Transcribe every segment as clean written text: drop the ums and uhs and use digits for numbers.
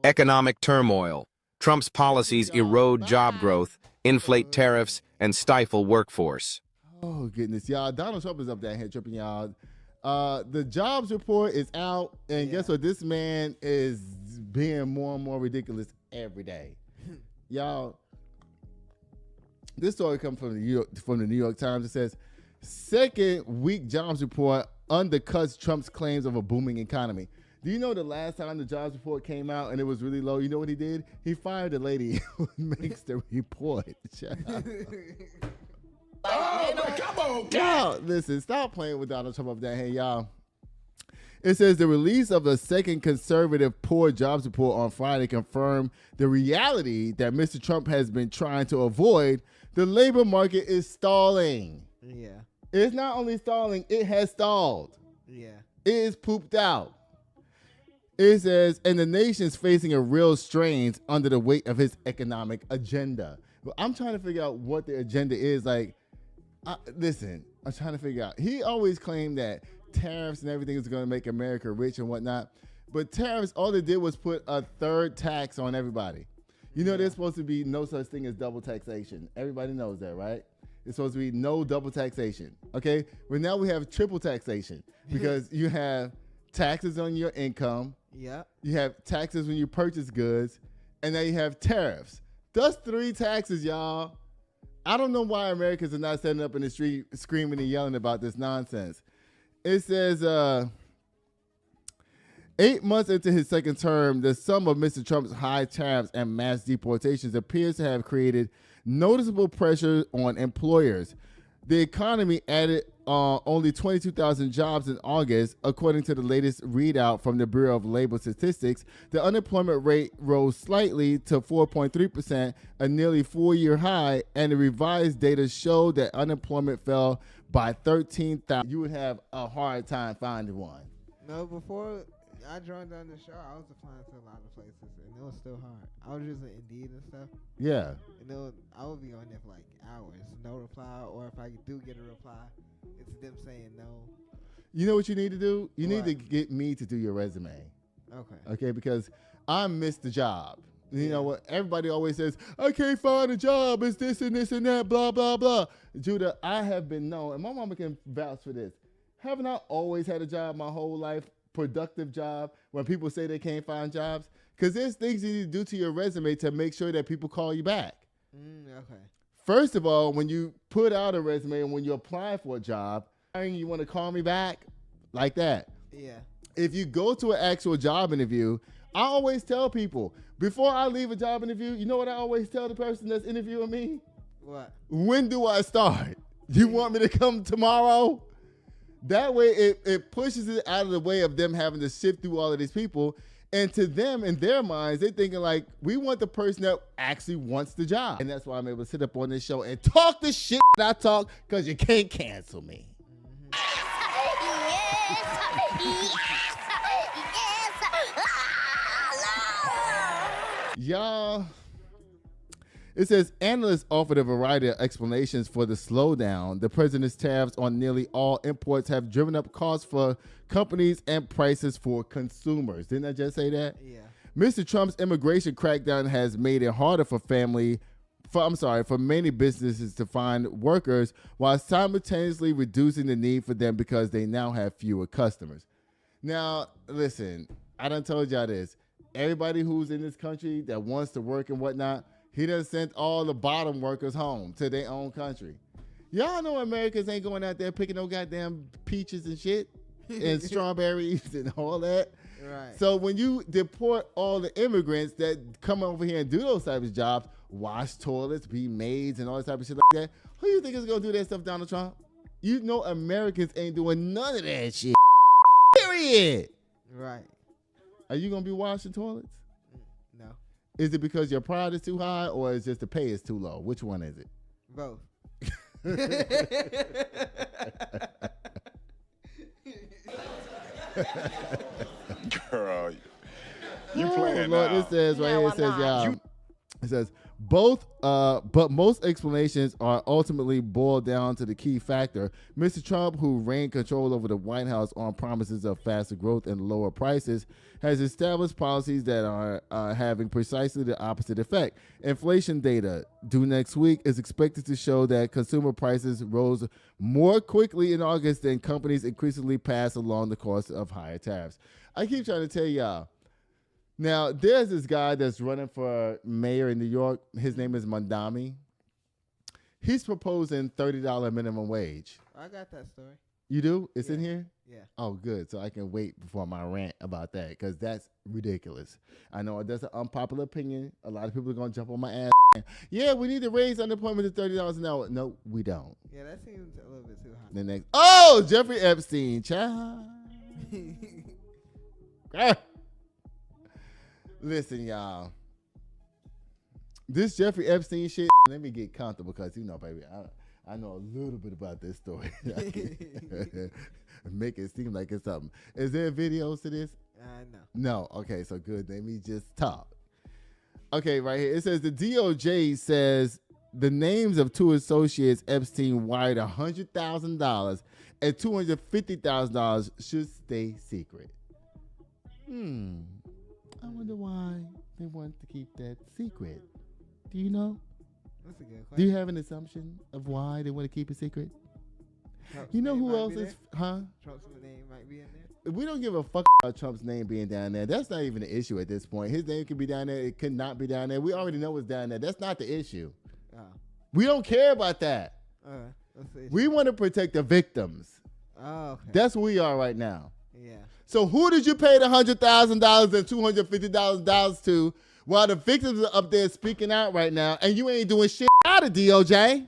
Economic turmoil. Trump's policies erode job growth, inflate tariffs, and stifle workforce. Oh, goodness, y'all. Donald Trump is up there here tripping y'all. The jobs report is out, and guess what? This man is being more and more ridiculous every day. Y'all, this story comes from the New York Times. It says, second week jobs report undercuts Trump's claims of a booming economy. Do you know the last time the jobs report came out and it was really low? You know what he did? He fired the lady who makes the report. Come on, y'all, listen, stop playing with Donald Trump up there. Hey, y'all. It says the release of the second conservative poor jobs report on Friday confirmed the reality that Mr. Trump has been trying to avoid. The labor market is stalling. Yeah. It's not only stalling, it has stalled. Yeah. It is pooped out. It says, and the nation's facing a real strains under the weight of his economic agenda. Well, I'm trying to figure out what the agenda is. Like, listen, I'm trying to figure out. He always claimed that tariffs and everything is going to make America rich and whatnot. But tariffs, all they did was put a third tax on everybody. You know, there's supposed to be no such thing as double taxation. Everybody knows that, right? It's supposed to be no double taxation. Okay? But now we have triple taxation because you have taxes on your income. Yeah. You have taxes when you purchase goods, and now you have tariffs. That's 3 taxes, y'all. I don't know why Americans are not standing up in the street screaming and yelling about this nonsense. It says 8 months into his second term, the sum of Mr. Trump's high tariffs and mass deportations appears to have created noticeable pressure on employers. The economy added only 22,000 jobs in August, according to the latest readout from the Bureau of Labor Statistics. The unemployment rate rose slightly to 4.3%, a nearly 4-year high, and the revised data showed that unemployment fell by 13,000. You would have a hard time finding one. No, before I joined on the show, I was applying to a lot of places, and it was still hard. I was using Indeed and stuff. Yeah. And I would be on there for like hours, no reply, or if I do get a reply, it's them saying no. You know what you need to do? You need to get me to do your resume. Okay. Okay, because I missed the job. You know what? Everybody always says, I can't find a job. It's this and this and that, blah, blah, blah. Judah, I have been known, and my mama can vouch for this. Haven't I always had a job my whole life, productive job, when people say they can't find jobs? Because there's things you need to do to your resume to make sure that people call you back. Okay. First of all, when you put out a resume and when you apply for a job, you want to call me back like that. Yeah. If you go to an actual job interview, I always tell people, before I leave a job interview, you know what I always tell the person that's interviewing me? What? When do I start? You want me to come tomorrow? That way it pushes it out of the way of them having to sift through all of these people. And to them, in their minds, they're thinking like, we want the person that actually wants the job. And that's why I'm able to sit up on this show and talk the shit that I talk, because you can't cancel me. Y'all, it says analysts offered a variety of explanations for the slowdown. The president's tariffs on nearly all imports have driven up costs for companies and prices for consumers. Didn't I just say that? Yeah. Mr. Trump's immigration crackdown has made it harder for many businesses to find workers, while simultaneously reducing the need for them because they now have fewer customers. Now, listen, I done told y'all this. Everybody who's in this country that wants to work and whatnot, he done sent all the bottom workers home to their own country. Y'all know Americans ain't going out there picking no goddamn peaches and shit and strawberries and all that. Right. So when you deport all the immigrants that come over here and do those types of jobs, wash toilets, be maids and all this type of shit like that, who you think is going to do that stuff, Donald Trump? You know Americans ain't doing none of that shit. Period. Right. Are you going to be washing toilets? No. Is it because your pride is too high, or is just the pay is too low? Which one is it? Both. Girl, you playing Lord, now. it says right No, here, I'm not. it says, But most explanations are ultimately boiled down to the key factor. Mr. Trump, who reigned control over the White House on promises of faster growth and lower prices, has established policies that are having precisely the opposite effect. Inflation data due next week is expected to show that consumer prices rose more quickly in August than companies increasingly pass along the cost of higher tariffs. I keep trying to tell y'all. Now, there's this guy that's running for mayor in New York. His name is Mandami. He's proposing $30 minimum wage. I got that story. You do? It's in here? Yeah. Oh, good. So I can wait before my rant about that because that's ridiculous. I know that's an unpopular opinion. A lot of people are going to jump on my ass. Yeah, we need to raise unemployment to $30 an hour. No, we don't. Yeah, that seems a little bit too high. The next. Oh, Jeffrey Epstein. Child. Ah. Listen, y'all. This Jeffrey Epstein shit, let me get comfortable because, you know, baby, I know a little bit about this story. Make it seem like it's something. Is there videos to this? No. No. Okay, so good. Let me just talk. Okay, right here. It says the DOJ says the names of two associates Epstein wired $100,000 and $250,000 should stay secret. I wonder why they want to keep that secret. Do you know? That's a good question. Do you have an assumption of why they want to keep it secret? Trump's You know name who might else be is, huh? Trump's name might be in there. We don't give a fuck about Trump's name being down there. That's not even an issue at this point. His name could be down there. It could not be down there. We already know it's down there. That's not the issue. Oh. We don't care about that. Let's see. We want to protect the victims. Oh, okay. That's who we are right now. Yeah. So who did you pay the $100,000 and $250,000 to while the victims are up there speaking out right now and you ain't doing shit out of DOJ?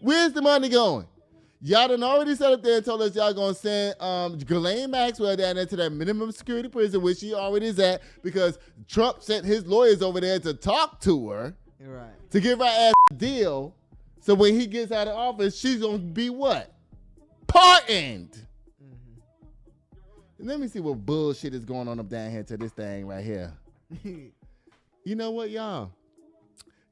Where's the money going? Y'all done already set up there and told us y'all gonna send Ghislaine Maxwell down there to that minimum security prison, which she already is at, because Trump sent his lawyers over there to talk to her. You're right. To give her ass a deal. So when he gets out of office, she's gonna be what? Pardoned. Let me see what bullshit is going on up down here to this thing right here. You know what, y'all?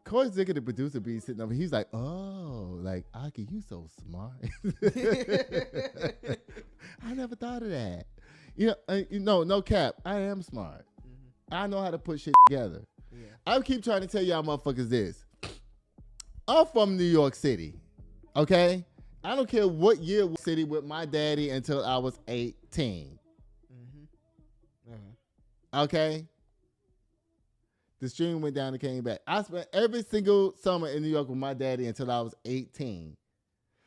Corey Zicker, the producer, be sitting over. He's like, "Oh, like Aki, you so smart." I never thought of that. You know, no cap. I am smart. I know how to put shit together. Yeah. I keep trying to tell y'all motherfuckers this. I'm from New York City, okay? I don't care what year city with my daddy until I was 18. Okay? The stream went down and came back. I spent every single summer in New York with my daddy until I was 18,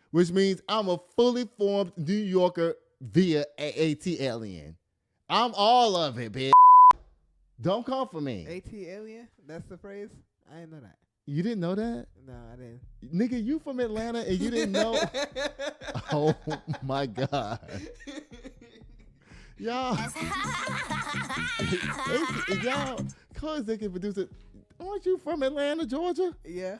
which means I'm a fully formed New Yorker via AT alien. I'm all of it, bitch. Don't come for me. AT alien? That's the phrase? I didn't know that. You didn't know that? No, I didn't. Nigga, you from Atlanta and you didn't know? Oh, my God. Y'all, cause they can produce it. Aren't you from Atlanta, Georgia? Yeah.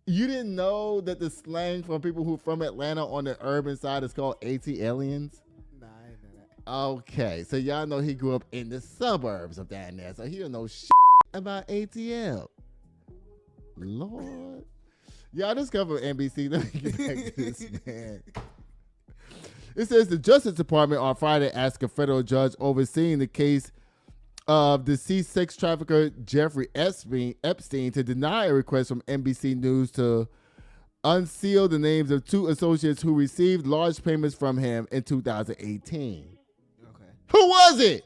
You didn't know that the slang for people who are from Atlanta on the urban side is called AT aliens? Nah, I didn't know that. Okay, so y'all know he grew up in the suburbs of down there, so he don't know shit about ATL. Lord. Y'all just cover NBC. Let me get back to this, man. It says the Justice Department on Friday asked a federal judge overseeing the case of deceased sex trafficker Jeffrey Epstein to deny a request from NBC News to unseal the names of two associates who received large payments from him in 2018. Okay. Who was it?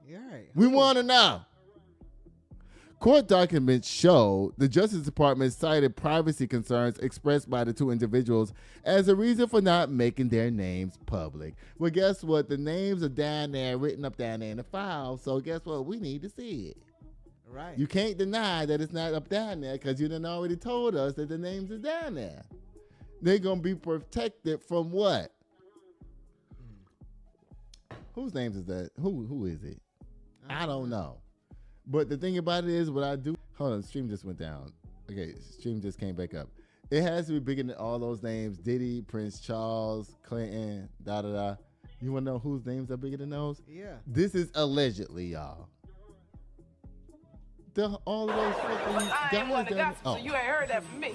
You're right. We want to know. Court documents show the Justice Department cited privacy concerns expressed by the two individuals as a reason for not making their names public. Well, guess what? The names are down there, written up down there in the file, so guess what? We need to see it. Right. You can't deny that it's not up down there because you done already told us that the names is down there. They're going to be protected from what? Whose names is that? Who is it? I don't know. But the thing about it is, what I do... Hold on, stream just went down. Okay, stream just came back up. It has to be bigger than all those names. Diddy, Prince Charles, Clinton, da-da-da. You want to know whose names are bigger than those? Yeah. This is allegedly, y'all. all of those fucking I ain't one guys to down gossip, so you ain't heard that from me.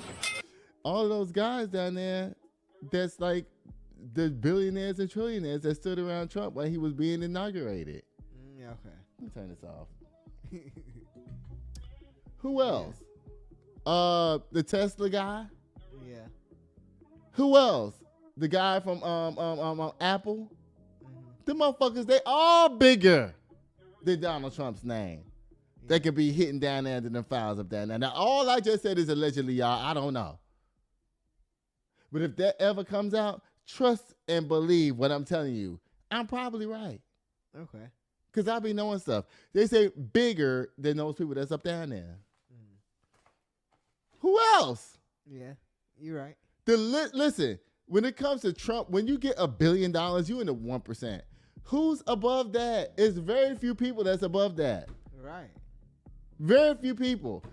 all of those guys down there that's like the billionaires and trillionaires that stood around Trump while he was being inaugurated. Yeah, okay. Let me turn this off. Who else? The Tesla guy. Yeah. Who else? The guy from Apple. The motherfuckers, they all bigger than Donald Trump's name. They could be hitting down there into the files up there. Now, all I just said is allegedly, y'all. I don't know. But if that ever comes out, trust and believe what I'm telling you. I'm probably right. Okay. Because I be knowing stuff. They say bigger than those people that's up down there. Who else? Yeah, you're right. Listen, when it comes to Trump, when you get $1 billion, you in the 1%. Who's above that? It's very few people that's above that. Right. Very few people.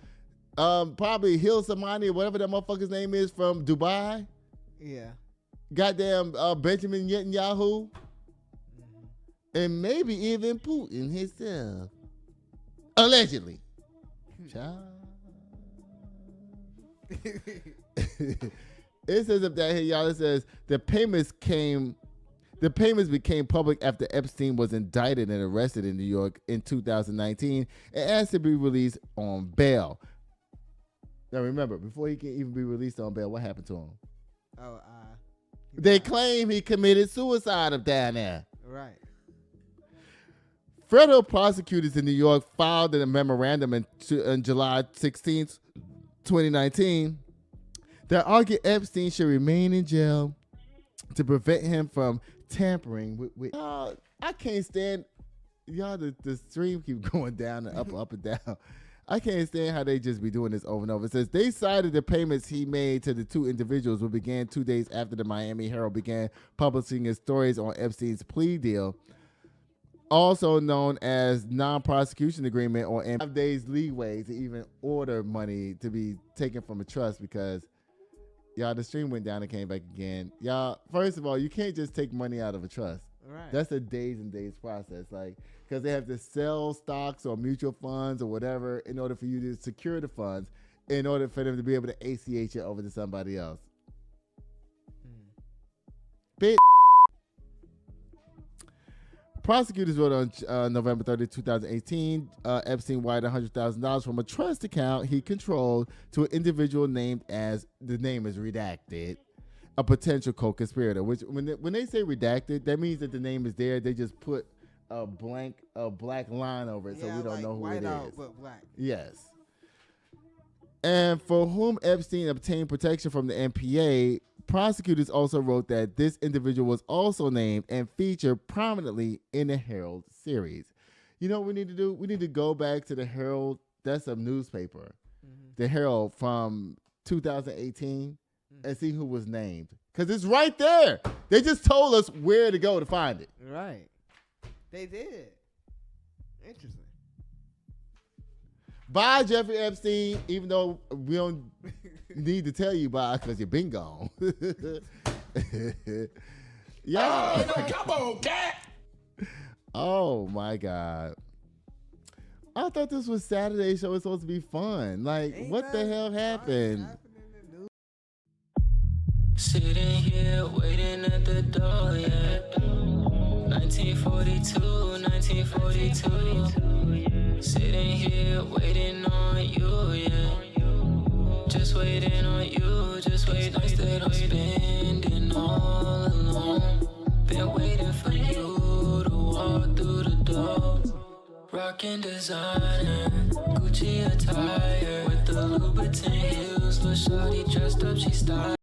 Probably Hill Samani or whatever that motherfucker's name is from Dubai. Yeah. Goddamn Benjamin Netanyahu. And maybe even Putin himself. Allegedly. Child. It says up there, hey y'all, it says the payments became public after Epstein was indicted and arrested in New York in 2019 and asked to be released on bail. Now remember, before he can even be released on bail, what happened to him? Oh, they claim he committed suicide up down there. Right. Federal prosecutors in New York filed a memorandum in July 16th, 2019, that argued Epstein should remain in jail to prevent him from tampering with I can't stand y'all. The stream keep going down and up and down. I can't stand how they just be doing this over and over. It says they cited the payments he made to the two individuals, who began 2 days after the Miami Herald began publishing his stories on Epstein's plea deal, also known as non-prosecution agreement, or 5 days leeway to even order money to be taken from a trust, because y'all, the stream went down and came back again. Y'all, first of all, you can't just take money out of a trust. Right. That's a days and days process, like, because they have to sell stocks or mutual funds or whatever in order for you to secure the funds, in order for them to be able to ACH it over to somebody else. Bitch. Prosecutors wrote on November 30, 2018, Epstein wired $100,000 from a trust account he controlled to an individual named as, the name is redacted, a potential co-conspirator. Which, when they say redacted, that means that the name is there. They just put a black line over it, so we don't know who it is. White out, but black. Yes. And for whom Epstein obtained protection from the NPA, prosecutors also wrote that this individual was also named and featured prominently in the Herald series. You know what we need to do? We need to go back to the Herald. That's a newspaper. The Herald from 2018 and see who was named. Because it's right there. They just told us where to go to find it. Right. They did. Interesting. Bye, Jeffrey Epstein, even though we don't need to tell you bye because you've been gone. Yeah. Come on, cat. Oh, my God. I thought this was Saturday show. It's supposed to be fun. Like, Ain't what the nothing hell fun happened? happening in the news. Sitting here waiting at the door, yeah. 1942, 1942. Sitting here waiting on you, yeah. Just waiting on you, just waiting. That I'm spending all alone. Been waiting for you to walk through the door. Rockin' designer, Gucci attire with the Louboutin heels. Lil' shawty dressed up, she style.